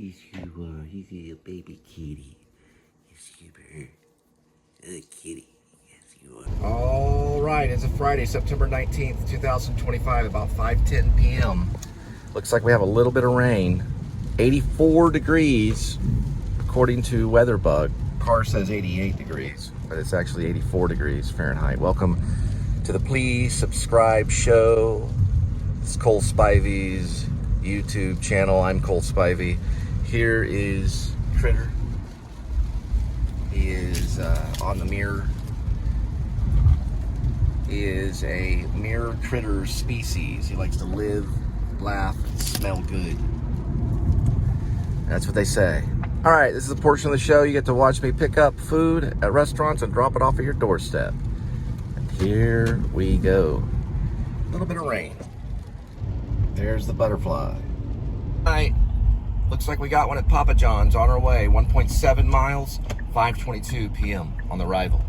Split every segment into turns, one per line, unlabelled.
Yes, you are. He's a baby kitty. Yes, you are. A kitty. Yes, you are. All right, it's a Friday, September 19th, 2025, about 5:10 p.m. Looks like we have a little bit of rain. 84 degrees, according to WeatherBug. Car says 88 degrees, but it's actually 84 degrees Fahrenheit. Welcome to the Please Subscribe show. It's Cole Spivey's YouTube channel. I'm Cole Spivey. Here is Critter. He is on the mirror. He is a mirror critter species. He likes to live, laugh, and smell good. That's what they say. All right, this is a portion of the show you get to watch me pick up food at restaurants and drop it off at your doorstep. And here we go. A little bit of rain. There's the butterfly. All right. Looks like we got one at Papa John's on our way. 1.7 miles, 5:22 p.m. on the arrival.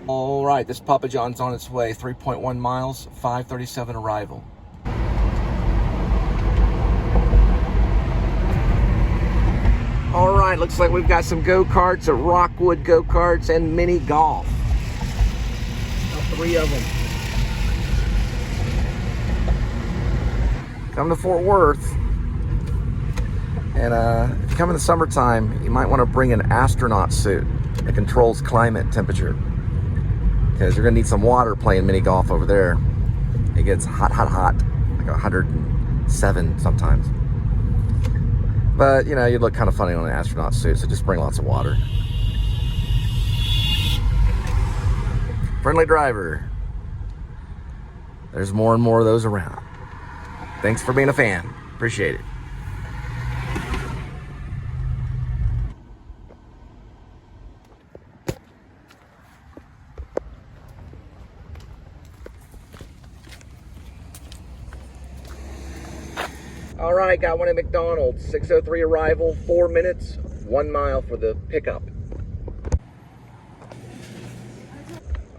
All right, this Papa John's on its way. 3.1 miles, 5:37 arrival. All right, looks like we've got some go-karts at Rockwood Go-Karts and mini golf. About 3 of them. Come to Fort Worth. And if you come in the summertime, you might want to bring an astronaut suit that controls climate temperature. Because you're going to need some water playing mini golf over there. It gets hot, like 107 sometimes. But, you know, you'd look kind of funny on an astronaut suit, so just bring lots of water. Friendly driver. There's more and more of those around. Thanks for being a fan. Appreciate it. All right, got one at McDonald's. 6:03 arrival, 4 minutes, 1 mile for the pickup.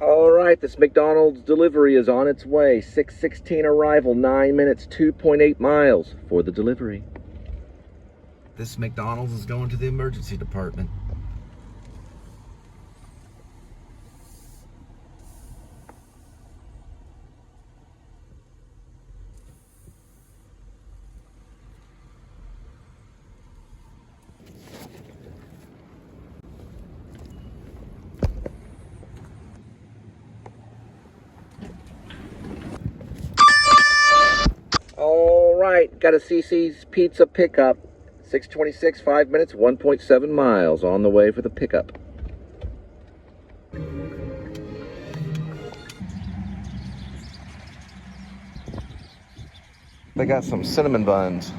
All right, this McDonald's delivery is on its way. 6:16 arrival, 9 minutes, 2.8 miles for the delivery. This McDonald's is going to the emergency department. All right, got a CC's Pizza pickup. 6:26, 5 minutes, 1.7 miles on the way for the pickup. They got some cinnamon buns.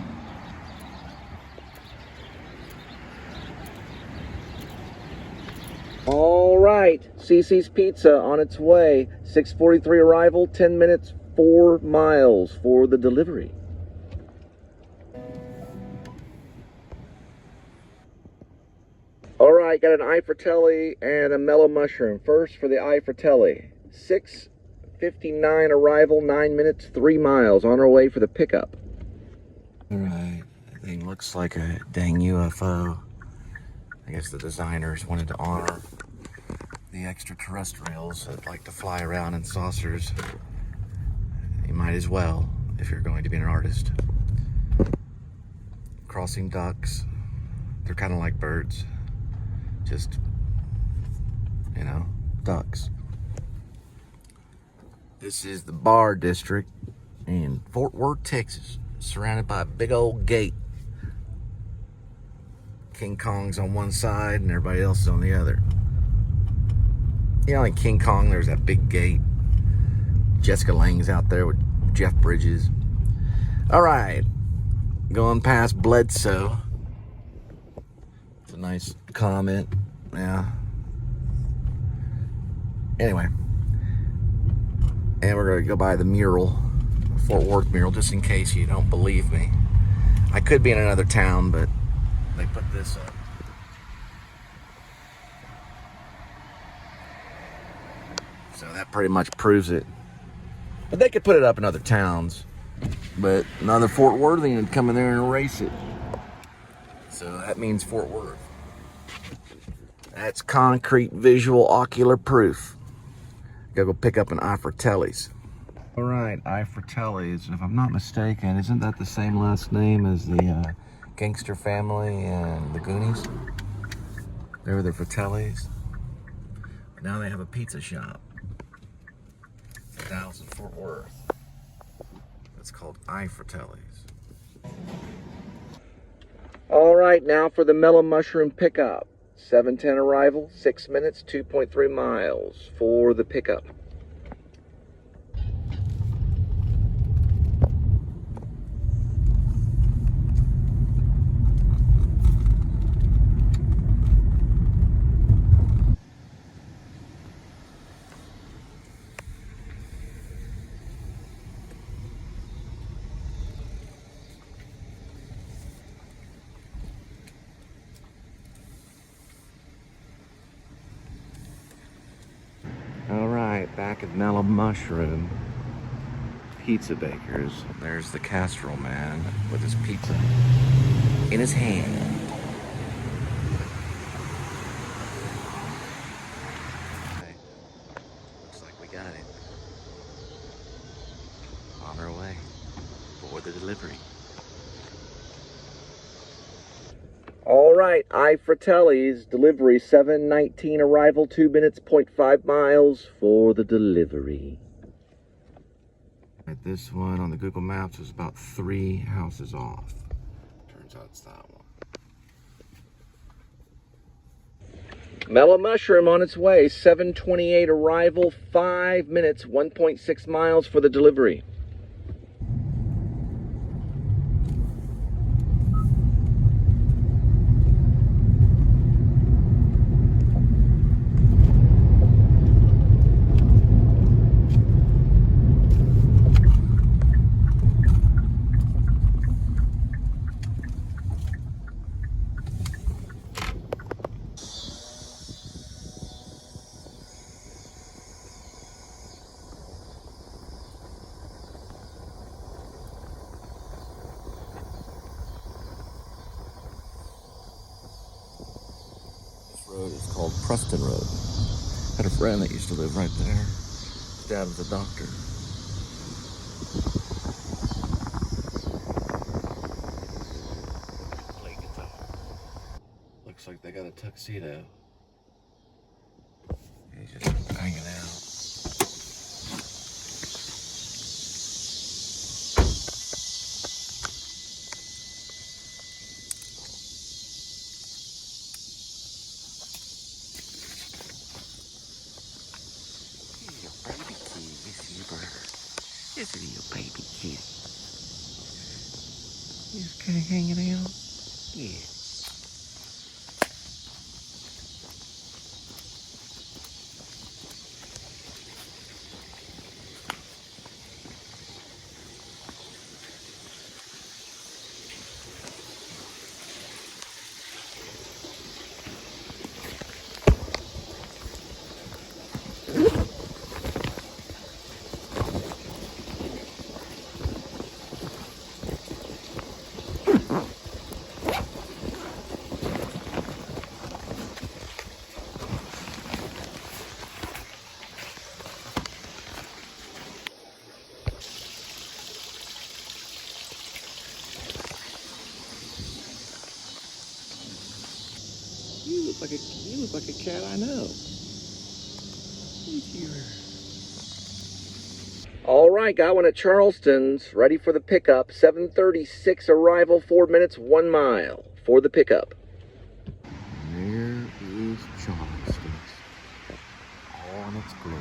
All right, CC's Pizza on its way. 6:43 arrival, 10 minutes, 4 miles for the delivery. All right, got an eye fratelli and a mellow mushroom. First for the eye fratelli. 6:59 arrival, 9 minutes, 3 miles on our way for the pickup. All right, that thing looks like a dang UFO. I guess the designers wanted to honor the extraterrestrials that like to fly around in saucers. You might as well if you're going to be an artist. Crossing ducks. They're kind of like birds. Just, you know, ducks. This is the bar district in Fort Worth, Texas, surrounded by a big old gate. King Kong's on one side and everybody else is on the other. You know, in King Kong, there's that big gate. Jessica Lange's out there with Jeff Bridges. All right, going past Bledsoe. It's a nice comment. Yeah. Anyway, and we're gonna go by the mural, Fort Worth mural, just in case you don't believe me. I could be in another town, but they put this up. So that pretty much proves it. But they could put it up in other towns, but another Fort Worthian would come in there and erase it. So that means Fort Worth. That's concrete, visual, ocular proof. Gotta go pick up an I Fratelli's. All right, I Fratelli's. If I'm not mistaken, isn't that the same last name as the Gangster Family and the Goonies? They were the Fratelli's. Now they have a pizza shop. Dallas and Fort Worth. It's called I Fratelli's. All right, now for the Mellow Mushroom pickup. 7:10 arrival, 6 minutes, 2.3 miles for the pickup. All right, back at Mellow Mushroom Pizza Bakers. There's the casserole man with his pizza in his hand. Okay. Looks like we got it. On our way for the delivery. All right, I Fratelli's delivery, 7:19 arrival, 2 minutes, 0.5 miles for the delivery. This one on the Google Maps was about 3 houses off. Turns out it's that one. Mellow Mushroom on its way, 7:28 arrival, 5 minutes, 1.6 miles for the delivery. Road is called Preston Road. Had a friend that used to live right there. His dad was a doctor. Play guitar. Looks like they got a tuxedo. He's just hanging out. This is your baby kitty. Just kind of hanging out. Yeah. You look like a cat I know. All right, got one at Charleston's, ready for the pickup. 7:36 arrival, 4 minutes, 1 mile for the pickup. There is Charleston's, all in its glory.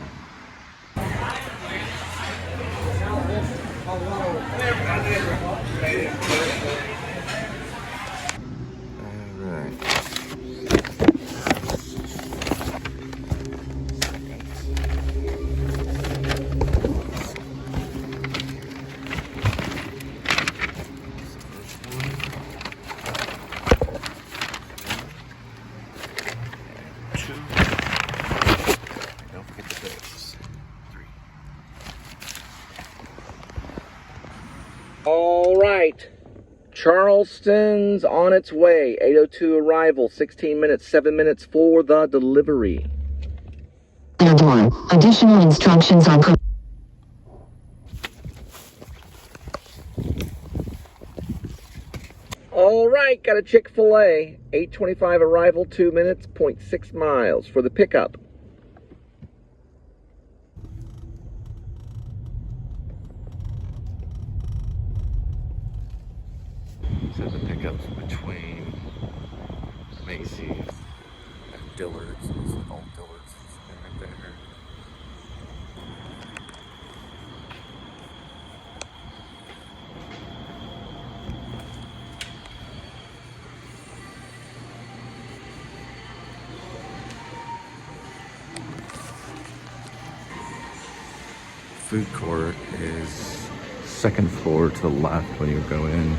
Don't forget the base. All right. Charleston's on its way. 8:02 arrival. 16 minutes, 7 minutes for the delivery.
Additional instructions are...
All right, got a Chick-fil-A. 8:25 arrival, 2 minutes, 0.6 miles for the pickup. So the pickup's between Macy's and Dillard's. It's an old Dillard's right there. Food court is second floor to the left when you go in.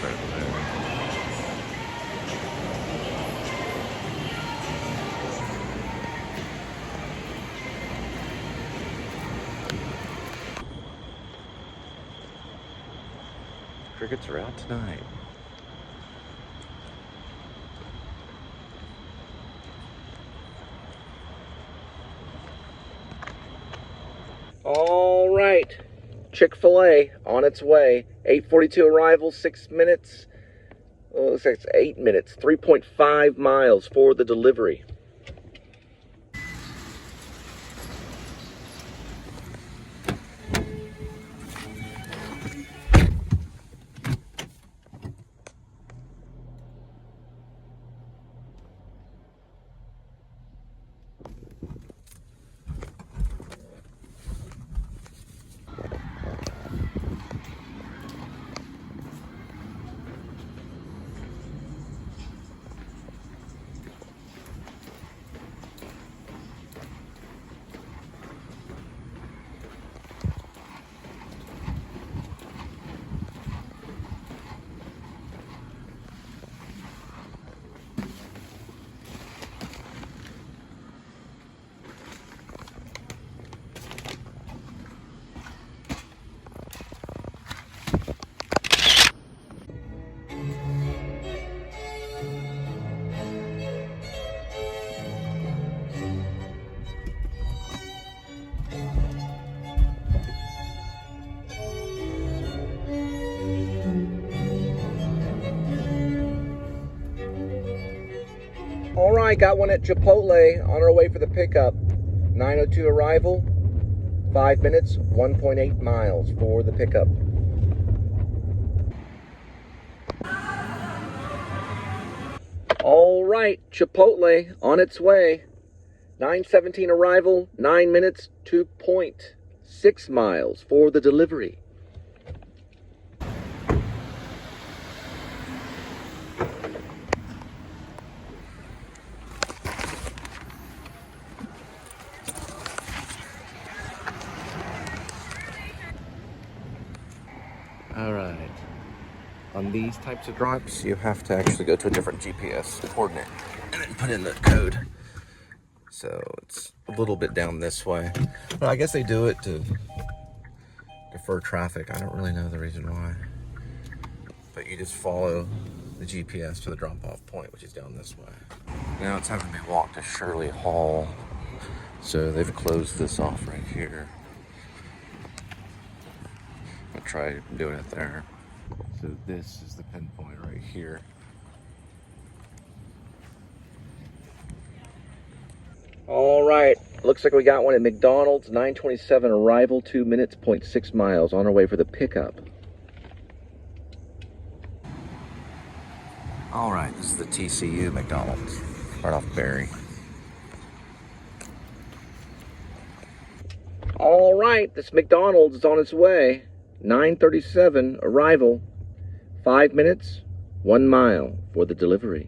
Right there. Crickets are out tonight. All right, Chick-fil-A on its way. 8:42 arrival, 6 minutes. Oh, looks like it's 8 minutes, 3.5 miles for the delivery. All right, got one at Chipotle on our way for the pickup. 9:02 arrival, 5 minutes, 1.8 miles for the pickup. All right, Chipotle on its way. 9:17 arrival, 9 minutes, 2.6 miles for the delivery. All right. On these types of drops, you have to actually go to a different GPS coordinate and then put in the code. So it's a little bit down this way. But I guess they do it to defer traffic. I don't really know the reason why. But you just follow the GPS to the drop-off point, which is down this way. Now it's having me walk to Shirley Hall. So they've closed this off right here. I'll try doing it there. So this is the pinpoint right here. All right, looks like we got one at McDonald's. 9:27 arrival, 2 minutes, 0.6 miles on our way for the pickup. All right, this is the TCU McDonald's, right off Berry. All right, this McDonald's is on its way. 9:37 arrival, 5 minutes, 1 mile for the delivery.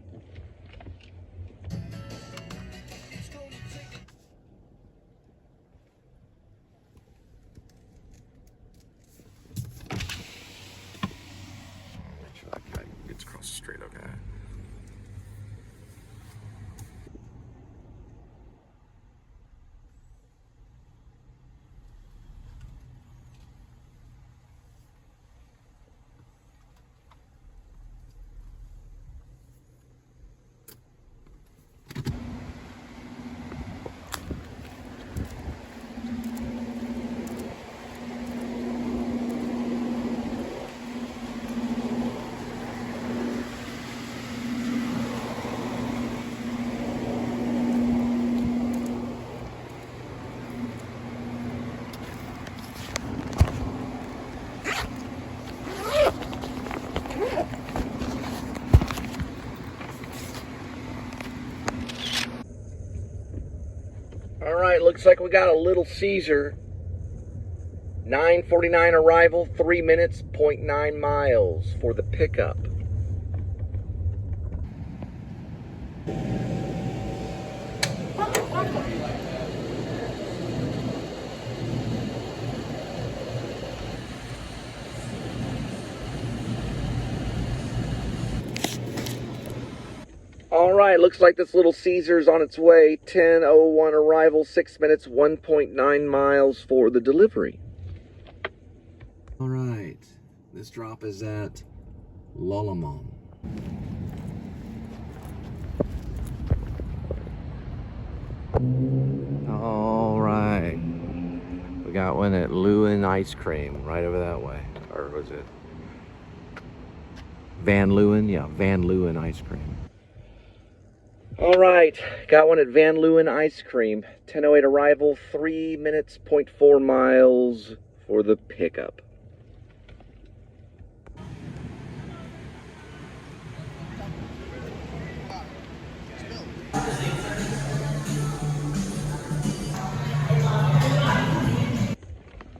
looks like we got a Little Caesar. 9:49 arrival, 3 minutes, 0.9 miles for the pickup. All right, looks like this Little Caesar's on its way. 10:01 arrival, 6 minutes, 1.9 miles for the delivery. All right, this drop is at Lolomon. All right, we got one at Hulen Ice Cream right over that way. Or was it Van Leeuwen? Yeah, Van Leeuwen Ice Cream. All right, got one at Van Leeuwen Ice Cream. 10:08 arrival, 3 minutes, 0.4 miles for the pickup.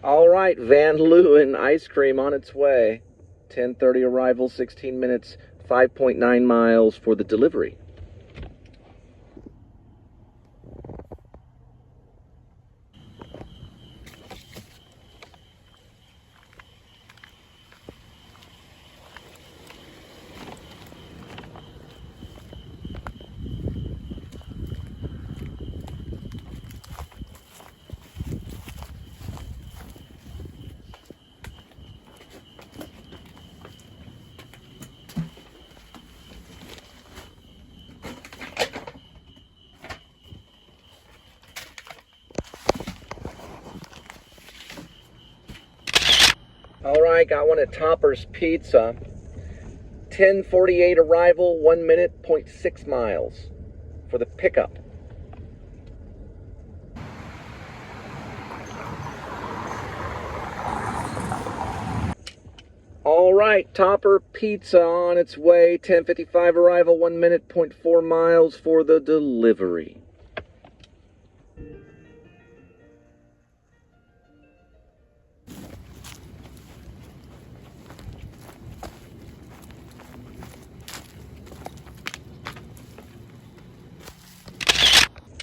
All right, Van Leeuwen Ice Cream on its way. 10:30 arrival, 16 minutes, 5.9 miles for the delivery. All right, got one at Topper's Pizza. 10:48 arrival, 1 minute, 0.6 miles for the pickup. All right, Topper Pizza on its way. 10:55 arrival, 1 minute, 0.4 miles for the delivery.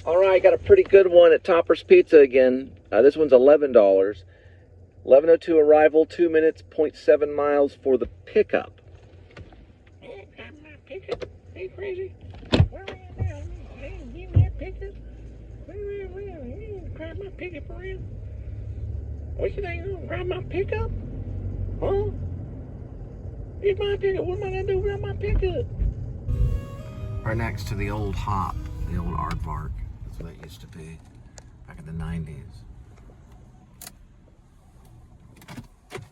All right, got a pretty good one at Topper's Pizza again. This one's $11. 11:02 arrival, 2 minutes, 0.7 miles for the pickup.
Hey, grab my pickup. Hey, crazy. Where are you now? Hey, give me that pickup. You grab my pickup around. What you think? You gonna grab my pickup? Huh? It's my pickup. What am I gonna do without my pickup?
Right next to the old hop, the old aardvark. That's what it used to be back in the 90s.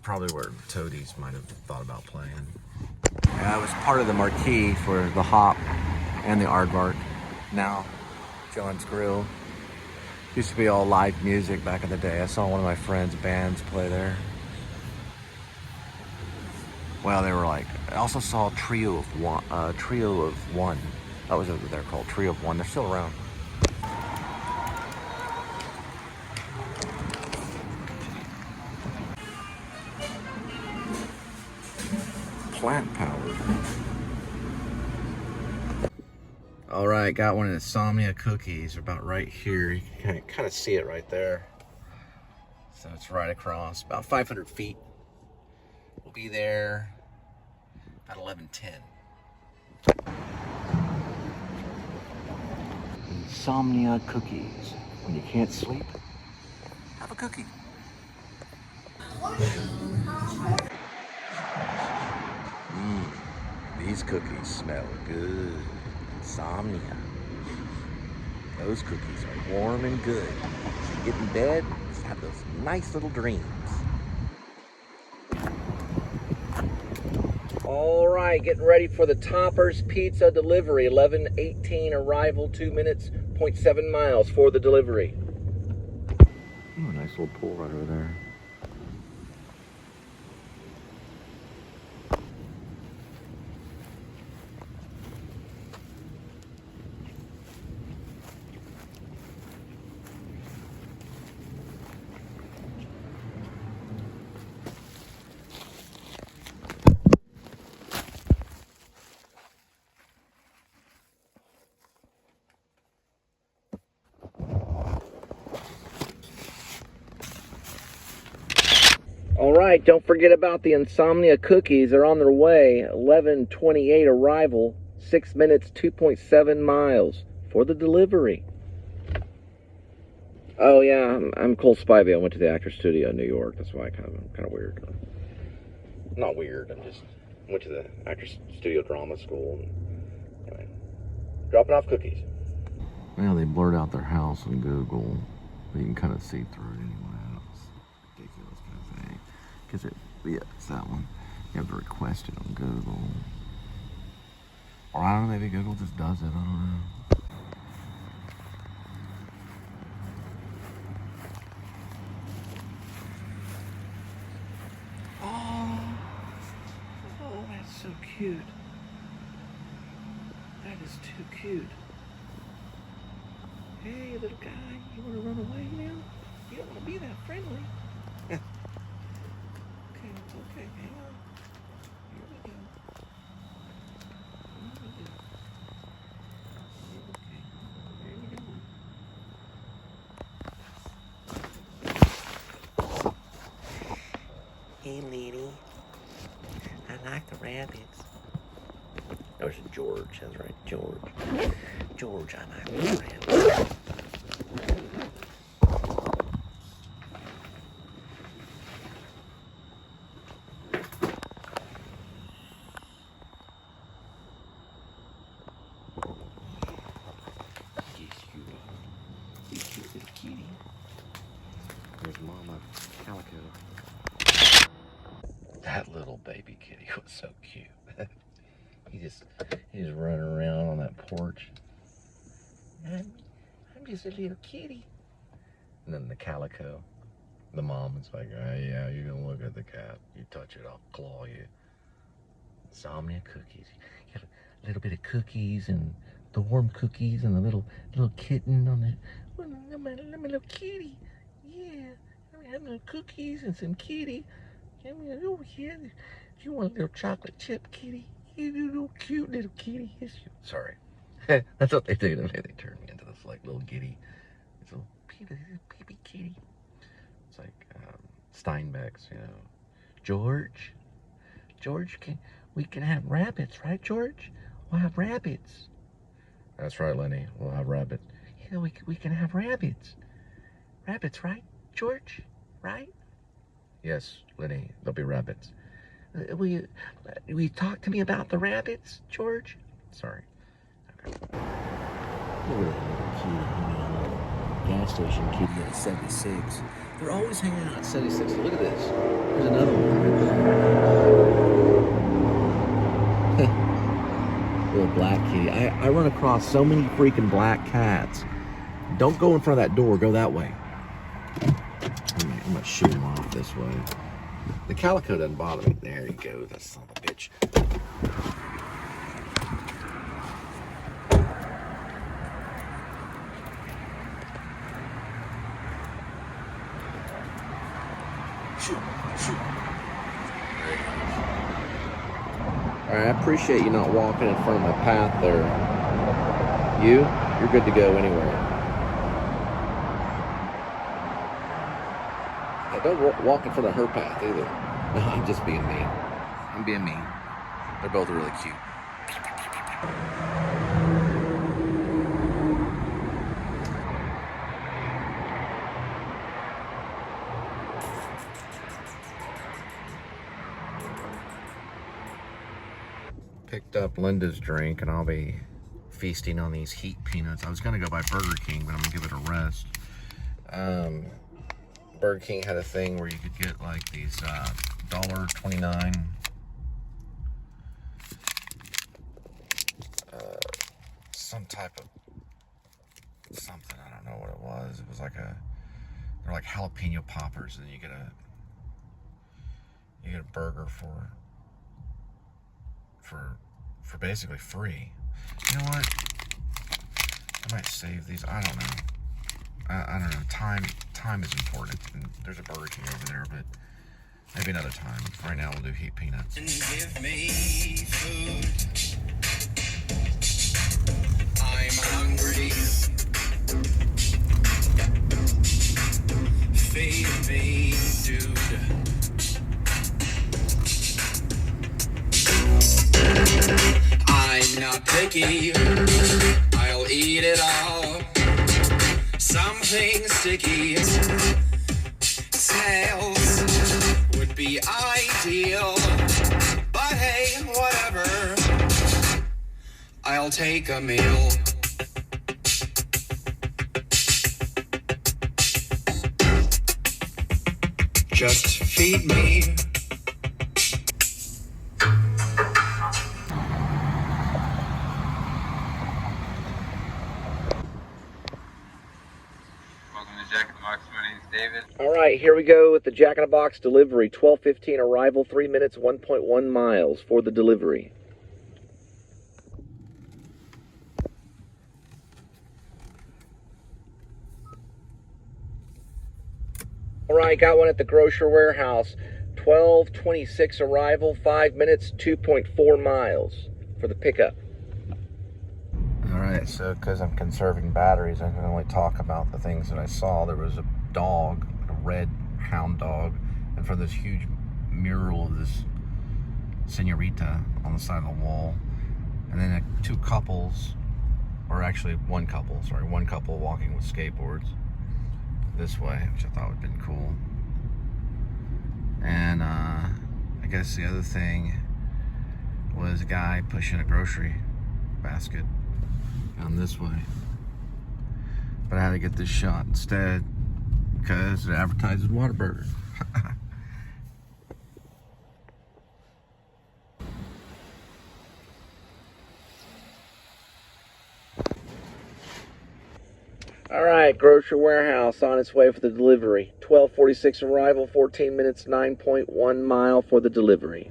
Probably where Toadies might have thought about playing. Yeah, it was part of the marquee for the hop and the aardvark. Now, John's Grill. Used to be all live music back in the day. I saw one of my friends' bands play there. Well, they were like, I also saw Trio of One. That was what they're called, Trio of One. They're still around. Plant power. All right, got one of the Insomnia cookies. They're about right here. You can kind of see it right there. So it's right across, about 500 feet. We'll be there at 11:10. Insomnia cookies. When you can't sleep, have a cookie. These cookies smell good. Insomnia. Those cookies are warm and good. So you get in bed, just have those nice little dreams. All right, getting ready for the Topper's Pizza delivery. 11:18 arrival, 2 minutes, 0.7 miles for the delivery. Oh, a nice little pool right over there. All right, don't forget about the Insomnia cookies. They're on their way. 11:28 arrival. 6 minutes, 2.7 miles for the delivery. Oh yeah, I'm Cole Spivey. I went to the Actors Studio in New York. That's why I'm kind of weird. Not weird. I'm just went to the Actors Studio Drama School. And, anyway, dropping off cookies. Well, they blurred out their house on Google. But you can kind of see through it anyway. It's ridiculous kind of thing. Because it's that one. You have to request it on Google. Or I don't know, maybe Google just does it. I don't know. Oh, that's so cute. That is too cute. Hey, little guy, you want to run away now? You don't want to be that friendly. Okay, it's okay. Hang on. Here we go. Hey, lady. I like the rabbits. Oh, it's George. That's right, George. George, I like the rabbits. Yes, you are. You cute little kitty. There's Mama Calico. That little baby kitty was so cute. He's running around on that porch. I'm just a little kitty. And then the calico, the mom is like, oh yeah, you're gonna look at the cat. You touch it, I'll claw you. Insomnia cookies. You got a little bit of cookies and the warm cookies and the little kitten on it. Oh, my little kitty. Yeah, I'm having little cookies and some kitty. Come over here. If you want a little chocolate chip kitty, you little cute little kitty. Yes, sorry. That's what they do. They turn me into this like little giddy, this little baby kitty. It's like Steinbeck's, you know. George, we can have rabbits, right, George? We'll have rabbits. That's right, Lenny. We'll have rabbits. Yeah, we can have rabbits. Rabbits, right, George? Right? Yes, Lenny. There'll be rabbits. Will you talk to me about the rabbits, George? Sorry. Okay. Look at that gas station kitty at 76. They're always hanging out at 76. Look at this. There's another one right there. Little black kitty. I run across so many freaking black cats. Don't go in front of that door. Go that way. I'm gonna shoot him off this way. The calico doesn't bother me. There you go. That son of a bitch. Shoot. Alright, I appreciate you not walking in front of my path there. You're good to go anywhere. Don't walk in front of her path either. No, I'm just being mean. I'm being mean. They're both really cute. Picked up Linda's drink and I'll be feasting on these heat peanuts. I was gonna go by Burger King, but I'm gonna give it a rest. Burger King had a thing where you could get like these $1.29 some type of something. I don't know what it was. It was like they're like jalapeno poppers, and you get a burger for basically free. You know what? I might save these. I don't know. I don't know. Time is important. And there's a Burger King over there, but maybe another time. Right now we'll do heat peanuts. Give me food. I'm hungry. Feed me, dude.
not picky, I'll eat it all. Something sticky, snails would be ideal. But hey, whatever, I'll take a meal. Just feed me.
Welcome to Jack in the Box. My name's David.
All right, here we go with the Jack in the Box delivery. 12:15 arrival, 3 minutes, 1.1 miles for the delivery. All right, got one at the grocery warehouse. 12:26 arrival, 5 minutes, 2.4 miles for the pickup. All right, so because I'm conserving batteries, I can only talk about the things that I saw. There was a dog, a red hound dog, in front of this huge mural of this senorita on the side of the wall. And then two couples, or actually one couple walking with skateboards this way, which I thought would have been cool. And I guess the other thing was a guy pushing a grocery basket down this way. But I had to get this shot instead because it advertises Whataburger. All right, grocery warehouse on its way for the delivery. 12:46 arrival, 14 minutes, 9.1 mile for the delivery.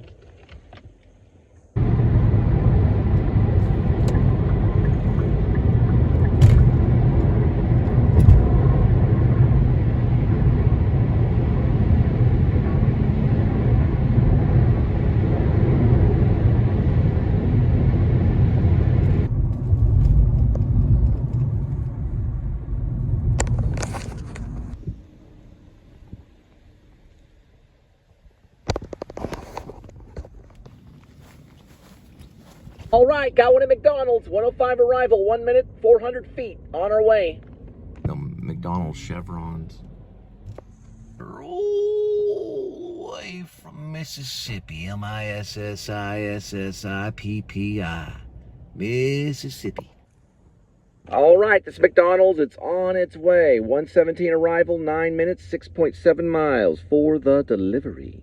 All right, got one at McDonald's. 1:05 arrival, 1 minute, 400 feet. On our way. The McDonald's chevrons. Roll away from Mississippi. Mississippi. Mississippi. All right, this McDonald's. It's on its way. 1:17 arrival, 9 minutes, 6.7 miles for the delivery.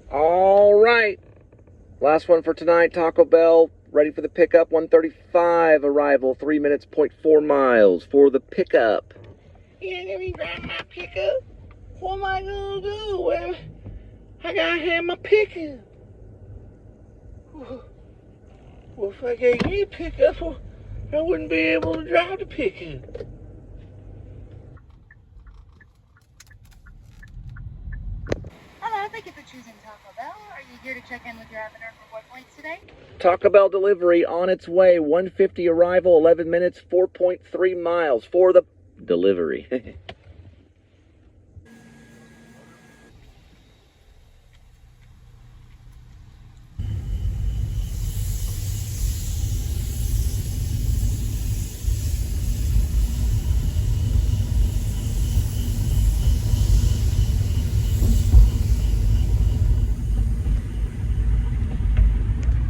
All right, last one for tonight. Taco Bell ready for the pickup. 1:35 arrival, 3 minutes, 0.4 miles for the pickup.
You ain't gonna be grabbing my pickup? What am I gonna do? Well, I gotta have my pickup. Well, if I gave you a pickup, well, I wouldn't be able to drive the pickup.
Hello, thank you for choosing Taco Bell. Are you here to check in with your app and earn reward points today?
Taco Bell delivery on its way. 1:50 arrival, 11 minutes, 4.3 miles for the delivery.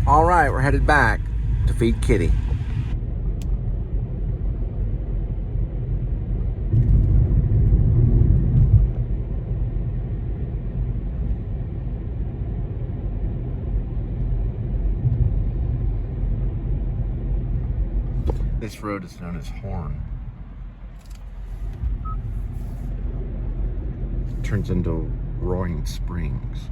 All right, we're headed back to feed Kitty. This road is known as Horn. turns into roaring springs.